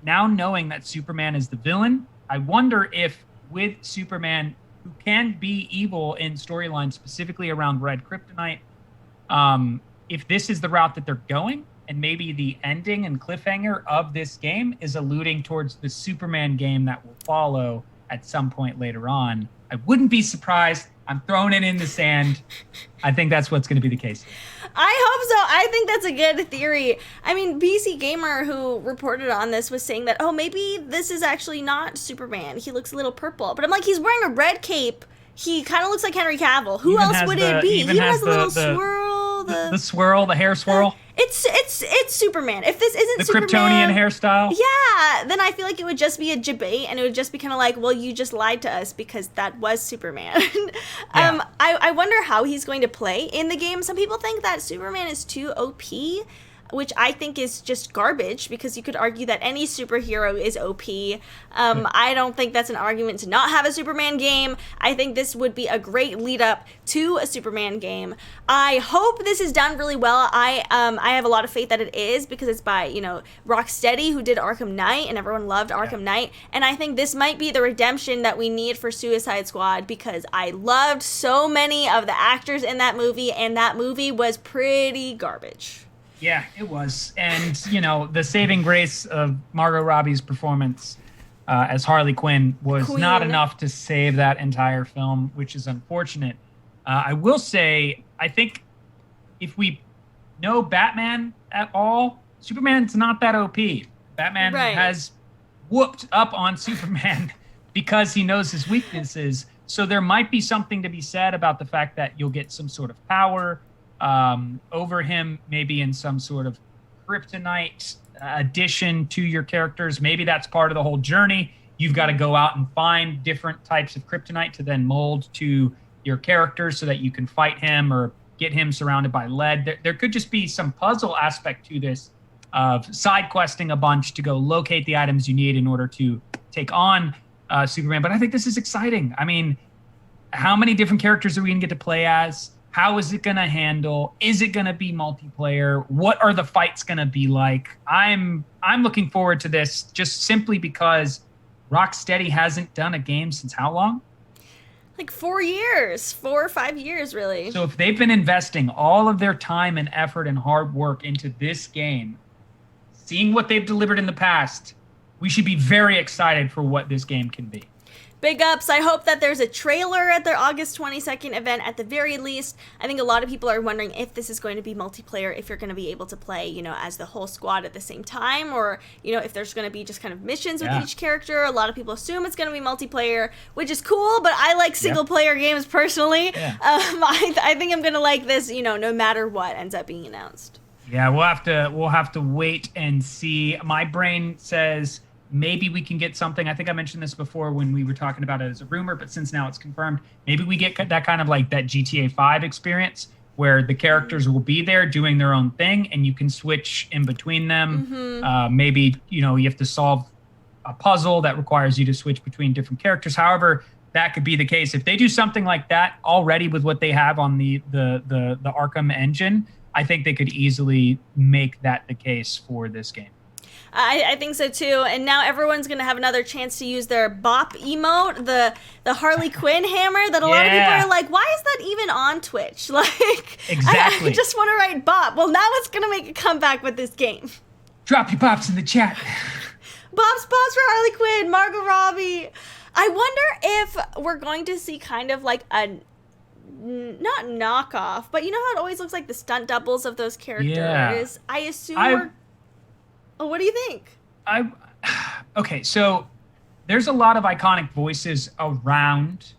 Now knowing that Superman is the villain, I wonder if with Superman, who can be evil in storylines specifically around Red Kryptonite, if this is the route that they're going, and maybe the ending and cliffhanger of this game is alluding towards the Superman game that will follow at some point later on. I wouldn't be surprised. I'm throwing it in the sand. I think that's what's going to be the case. I hope so. I think that's a good theory. I mean, PC Gamer, who reported on this, was saying that, oh, maybe this is actually not Superman. He looks a little purple. But I'm like, he's wearing a red cape. He kind of looks like Henry Cavill. Who else would it be? He even has the little swirl. The swirl, the hair swirl. It's Superman. If this isn't Superman, the Kryptonian hairstyle. Yeah, then I feel like it would just be a debate, and it would just be kind of like, well, you just lied to us because that was Superman. Yeah. I wonder how he's going to play in the game. Some people think that Superman is too OP, which I think is just garbage because you could argue that any superhero is OP. I don't think that's an argument to not have a Superman game. I think this would be a great lead up to a Superman game. I hope this is done really well. I have a lot of faith that it is because it's by, Rocksteady, who did Arkham Knight, and everyone loved Arkham Knight. And I think this might be the redemption that we need for Suicide Squad because I loved so many of the actors in that movie, and that movie was pretty garbage. Yeah, it was. And, the saving grace of Margot Robbie's performance as Harley Quinn was not enough to save that entire film, which is unfortunate. I will say, I think if we know Batman at all, Superman's not that OP. Batman has whooped up on Superman because he knows his weaknesses. So there might be something to be said about the fact that you'll get some sort of power over him, maybe in some sort of kryptonite addition to your characters. Maybe that's part of the whole journey. You've got to go out and find different types of kryptonite to then mold to your character so that you can fight him or get him surrounded by lead. There could just be some puzzle aspect to this of side questing a bunch to go locate the items you need in order to take on Superman. But I think this is exciting. I mean, how many different characters are we going to get to play as? How is it going to handle? Is it going to be multiplayer? What are the fights going to be like? I'm looking forward to this just simply because Rocksteady hasn't done a game since how long? Like 4 years, 4 or 5 years, really. So if they've been investing all of their time and effort and hard work into this game, seeing what they've delivered in the past, we should be very excited for what this game can be. Big ups. I hope that there's a trailer at their August 22nd event at the very least. I think a lot of people are wondering if this is going to be multiplayer, if you're going to be able to play, as the whole squad at the same time, or, if there's going to be just kind of missions with each character. A lot of people assume it's going to be multiplayer, which is cool, but I like single-player games personally. Yeah. I think I'm going to like this, no matter what ends up being announced. Yeah, we'll have to wait and see. My brain says maybe we can get something. I think I mentioned this before when we were talking about it as a rumor, but since now it's confirmed, maybe we get that kind of like that GTA 5 experience where the characters will be there doing their own thing and you can switch in between them. Mm-hmm. Maybe, you have to solve a puzzle that requires you to switch between different characters. However, that could be the case. If they do something like that already with what they have on the Arkham engine, I think they could easily make that the case for this game. I think so too, and now everyone's gonna have another chance to use their bop emote, the Harley Quinn hammer that a lot of people are like, why is that even on Twitch? Like, exactly. I just want to write bop. Well, now it's gonna make a comeback with this game. Drop your bops in the chat. Bops for Harley Quinn, Margot Robbie. I wonder if we're going to see kind of like a not knockoff, but you know how it always looks like the stunt doubles of those characters. Yeah. I assume Oh, what do you think? I okay, so there's a lot of iconic voices around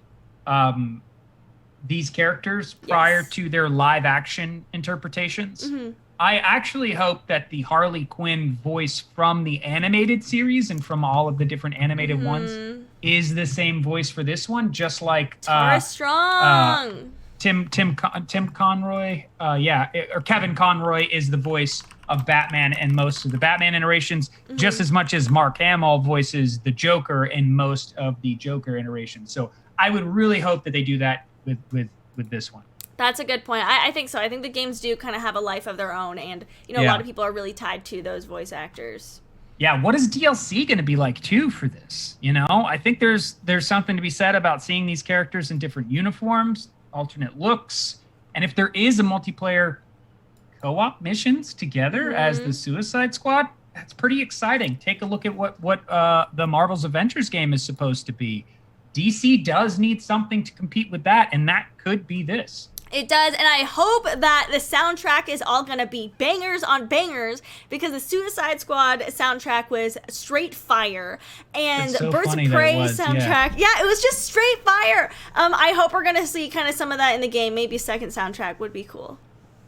these characters prior Yes. to their live action interpretations. Mm-hmm. I actually hope that the Harley Quinn voice from the animated series and from all of the different animated ones Mm-hmm. is the same voice for this one, just like Tara uh, Strong. Tim Conroy, or Kevin Conroy is the voice of Batman in most of the Batman iterations, just as much as Mark Hamill voices the Joker in most of the Joker iterations. So I would really hope that they do that with this one. That's a good point. I think so. I think the games do kind of have a life of their own, and a Yeah. lot of people are really tied to those voice actors. Yeah, what is DLC going to be like too for this? I think there's something to be said about seeing these characters in different uniforms, alternate looks, and if there is a multiplayer co-op missions together as the Suicide Squad, that's pretty exciting. Take a look at what the Marvel's Avengers game is supposed to be. DC does need something to compete with that, and that could be this. It does, and I hope that the soundtrack is all gonna be bangers on bangers, because the Suicide Squad soundtrack was straight fire, and It's so Birds funny of that Prey it was, soundtrack, yeah, it was just straight fire. I hope we're gonna see kind of some of that in the game. Maybe a second soundtrack would be cool.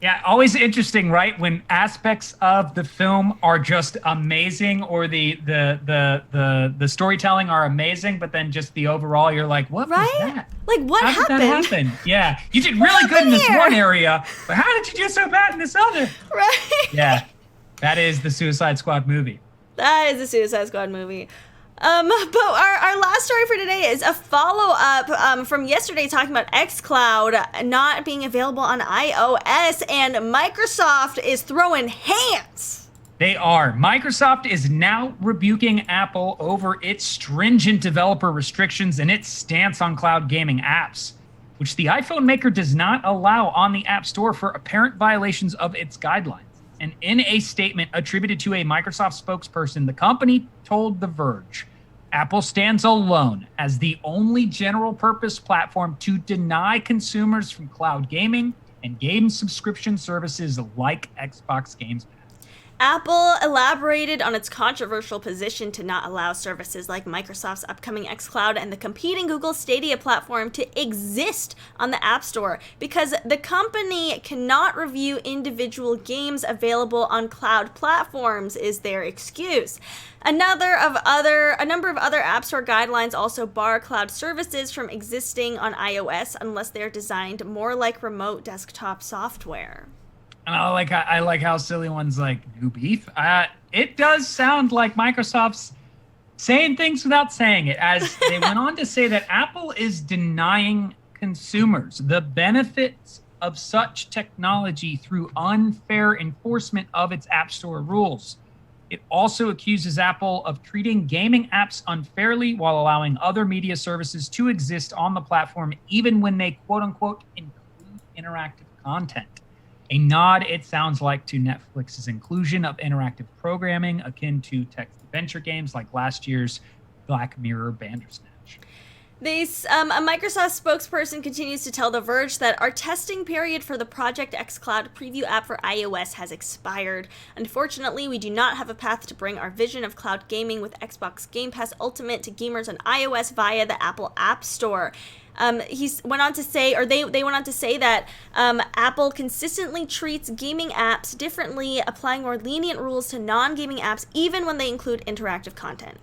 Yeah, always interesting, right? When aspects of the film are just amazing, or the storytelling are amazing, but then just the overall, you're like, what was that? Like, what How happened? did that happen? Yeah, you did really good in this here? one area, but how did you do so bad in this other? Right? Yeah, that is the Suicide Squad movie. That is the Suicide Squad movie. But our last story for today is a follow-up from yesterday, talking about xCloud not being available on iOS, and Microsoft is throwing hands. They are. Microsoft is now rebuking Apple over its stringent developer restrictions and its stance on cloud gaming apps, which the iPhone maker does not allow on the App Store for apparent violations of its guidelines. And in a statement attributed to a Microsoft spokesperson, the company told The Verge, Apple stands alone as the only general-purpose platform to deny consumers from cloud gaming and game subscription services like Xbox Games Pass. Apple elaborated on its controversial position to not allow services like Microsoft's upcoming xCloud and the competing Google Stadia platform to exist on the App Store, because the company cannot review individual games available on cloud platforms, is their excuse. A number of other App Store guidelines also bar cloud services from existing on iOS unless they're designed more like remote desktop software. And I like how silly one's like, new beef. It does sound like Microsoft's saying things without saying it, as they went on to say that Apple is denying consumers the benefits of such technology through unfair enforcement of its App Store rules. It also accuses Apple of treating gaming apps unfairly while allowing other media services to exist on the platform, even when they quote unquote include interactive content. A nod, it sounds like, to Netflix's inclusion of interactive programming akin to text adventure games like last year's Black Mirror Bandersnatch. A Microsoft spokesperson continues to tell The Verge that our testing period for the Project xCloud preview app for iOS has expired. Unfortunately, we do not have a path to bring our vision of cloud gaming with Xbox Game Pass Ultimate to gamers on iOS via the Apple App Store. They went on to say that Apple consistently treats gaming apps differently, applying more lenient rules to non-gaming apps, even when they include interactive content.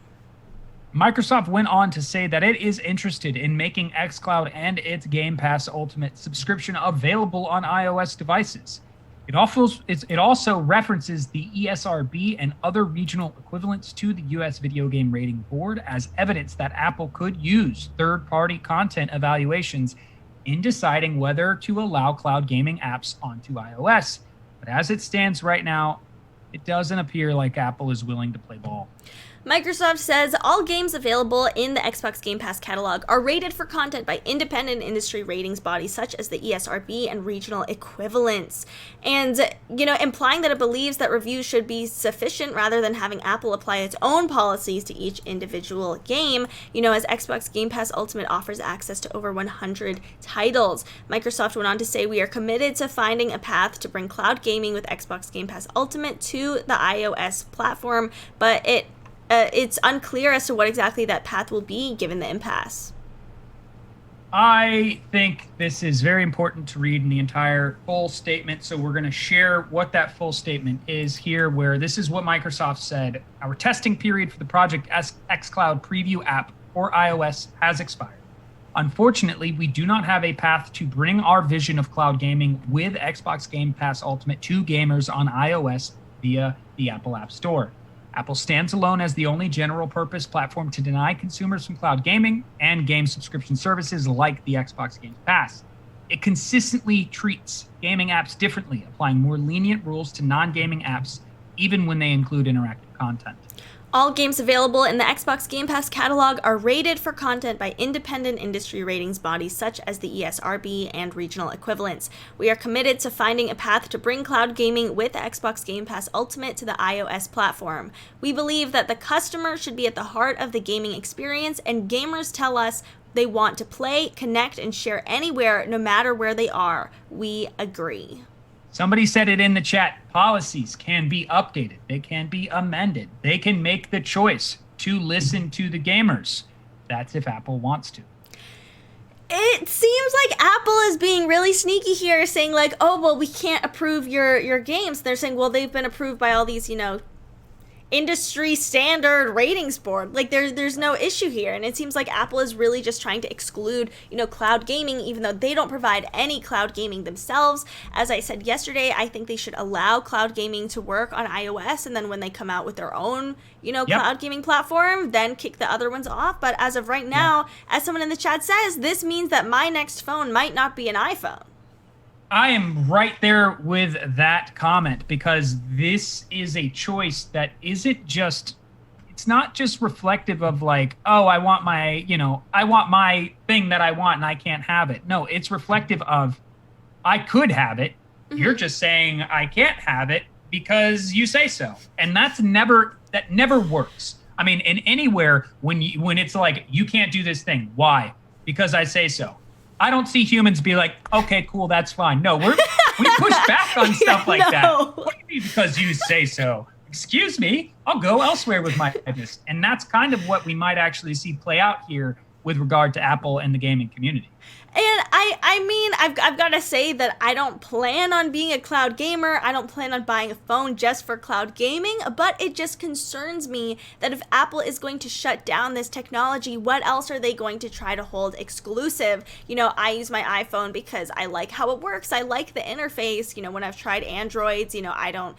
Microsoft went on to say that it is interested in making xCloud and its Game Pass Ultimate subscription available on iOS devices. It also references the ESRB and other regional equivalents to the U.S. Video Game Rating Board as evidence that Apple could use third-party content evaluations in deciding whether to allow cloud gaming apps onto iOS. But as it stands right now, it doesn't appear like Apple is willing to play ball. Microsoft says all games available in the Xbox Game Pass catalog are rated for content by independent industry ratings bodies such as the ESRB and regional equivalents. And, implying that it believes that reviews should be sufficient rather than having Apple apply its own policies to each individual game, as Xbox Game Pass Ultimate offers access to over 100 titles. Microsoft went on to say, we are committed to finding a path to bring cloud gaming with Xbox Game Pass Ultimate to to the iOS platform, but it's unclear as to what exactly that path will be given the impasse. I think this is very important to read in the entire full statement. So we're going to share what that full statement is here, where this is what Microsoft said. Our testing period for the Project xCloud preview app for iOS has expired. Unfortunately, we do not have a path to bring our vision of cloud gaming with Xbox Game Pass Ultimate to gamers on iOS via the Apple App Store. Apple stands alone as the only general-purpose platform to deny consumers from cloud gaming and game subscription services like the Xbox Game Pass. It consistently treats gaming apps differently, applying more lenient rules to non-gaming apps, even when they include interactive content. All games available in the Xbox Game Pass catalog are rated for content by independent industry ratings bodies such as the ESRB and regional equivalents. We are committed to finding a path to bring cloud gaming with the Xbox Game Pass Ultimate to the iOS platform. We believe that the customer should be at the heart of the gaming experience, and gamers tell us they want to play, connect, and share anywhere, no matter where they are. We agree. Somebody said it in the chat. Policies can be updated. They can be amended. They can make the choice to listen to the gamers. That's if Apple wants to. It seems like Apple is being really sneaky here, saying like, oh, well, we can't approve your games. They're saying, well, they've been approved by all these, industry standard ratings board. Like there's no issue here, and it seems like Apple is really just trying to exclude cloud gaming, even though they don't provide any cloud gaming themselves. As I said yesterday, I think they should allow cloud gaming to work on iOS, and then when they come out with their own cloud gaming platform, then kick the other ones off. But as of right now, as someone in the chat says, this means that my next phone might not be an iPhone. I am right there with that comment, because this is a choice that isn't just, it's not just reflective of like, oh, I want my thing that I want and I can't have it. No, it's reflective of, I could have it. Mm-hmm. You're just saying I can't have it because you say so. And that never works. I mean, in anywhere when it's like, you can't do this thing. Why? Because I say so. I don't see humans be like, okay, cool, that's fine. No, we push back on stuff like that. What do you mean because you say so? Excuse me, I'll go elsewhere with my business. And that's kind of what we might actually see play out here with regard to Apple and the gaming community. And I mean, I've got to say that I don't plan on being a cloud gamer. I don't plan on buying a phone just for cloud gaming, but it just concerns me that if Apple is going to shut down this technology, what else are they going to try to hold exclusive? I use my iPhone because I like how it works. I like the interface. When I've tried Androids, I don't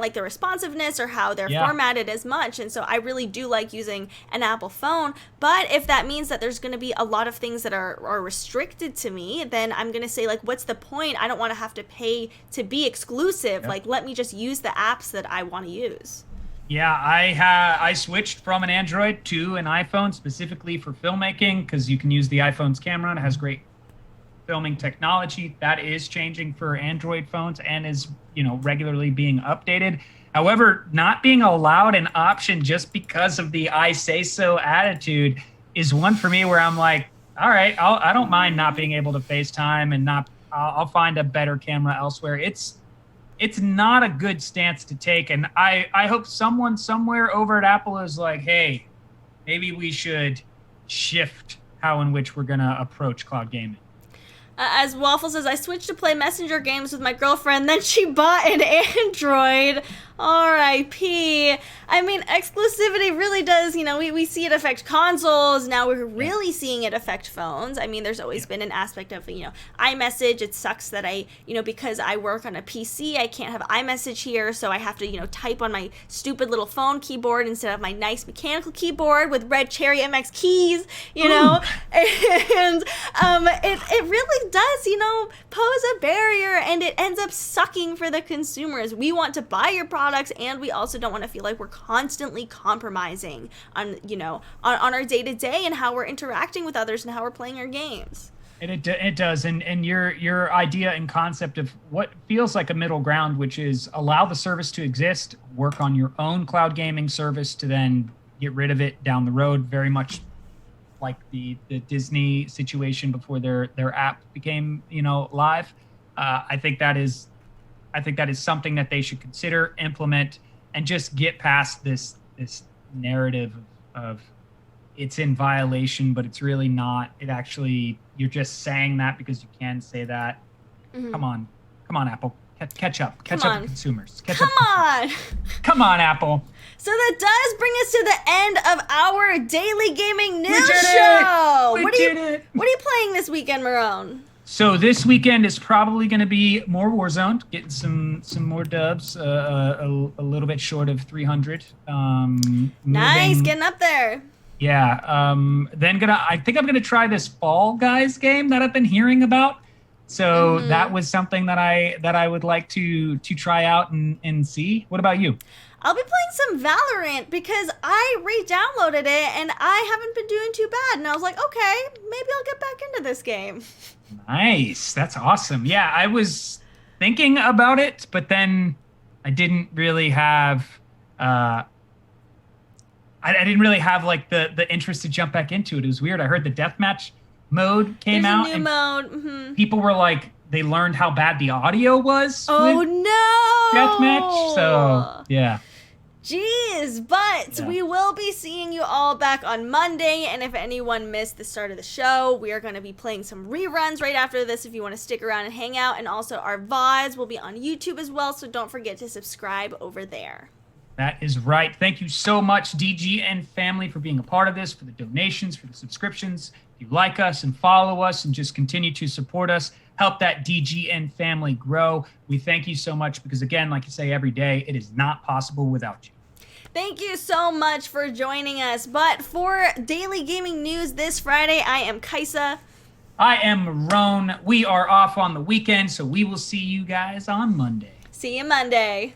like the responsiveness or how they're formatted as much. And so I really do like using an Apple phone. But if that means that there's going to be a lot of things that are restricted to me, then I'm gonna say, like, what's the point? I don't want to have to pay to be exclusive. Yep. Like, let me just use the apps that I want to use. Yeah, I switched from an Android to an iPhone specifically for filmmaking, because you can use the iPhone's camera and it has great filming technology. That is changing for Android phones and is regularly being updated. However, not being allowed an option just because of the I say so attitude is one for me where I'm like, all right, I don't mind not being able to FaceTime, and I'll find a better camera elsewhere. It's not a good stance to take, and I hope someone somewhere over at Apple is like, hey, maybe we should shift how in which we're gonna approach cloud gaming. As Waffle says, I switched to play Messenger games with my girlfriend, then she bought an Android. R.I.P. I mean, exclusivity really does, we see it affect consoles. Now we're really seeing it affect phones. I mean, there's always been an aspect of, iMessage. It sucks that because I work on a PC, I can't have iMessage here, so I have to, type on my stupid little phone keyboard instead of my nice mechanical keyboard with red Cherry MX keys, And it really does, pose a barrier, and it ends up sucking for the consumers. We want to buy your products, and we also don't want to feel like we're constantly compromising on on our day-to-day and how we're interacting with others and how we're playing our games. And it does, and your idea and concept of what feels like a middle ground, which is allow the service to exist, work on your own cloud gaming service to then get rid of it down the road, very much like the Disney situation before their app became live. I think that is I think that is something that they should consider, implement, and just get past this narrative of it's in violation, but it's really not. It actually, you're just saying that because you can say that. Mhm. Come on, Apple, catch up with consumers. Come on, Apple. So that does bring us to the end of our daily gaming news We did show. it! What are you playing this weekend, Marone? So this weekend is probably going to be more Warzone, getting some more dubs, a little bit short of 300. Nice, getting up there. Yeah. Then I think I'm gonna try this Fall Guys game that I've been hearing about. So that was something that I would like to try out and see. What about you? I'll be playing some Valorant because I re-downloaded it and I haven't been doing too bad. And I was like, okay, maybe I'll get back into this game. Nice. That's awesome. Yeah, I was thinking about it, but then I didn't really have I didn't really have like the interest to jump back into it. It was weird. I heard the deathmatch mode came out. There's a new mode. Mm-hmm. People were like, they learned how bad the audio was. Oh no! Deathmatch. So yeah. Jeez, but we will be seeing you all back on Monday, and if anyone missed the start of the show, we are going to be playing some reruns right after this if you want to stick around and hang out, and also our VODs will be on YouTube as well, so don't forget to subscribe over there. That is right. Thank you so much, DGN family, for being a part of this, for the donations, for the subscriptions. If you like us and follow us and just continue to support us, help that DGN family grow. We thank you so much because, again, like you say every day, it is not possible without you. Thank you so much for joining us. But for Daily Gaming News this Friday, I am Kaisa. I am Roan. We are off on the weekend, so we will see you guys on Monday. See you Monday.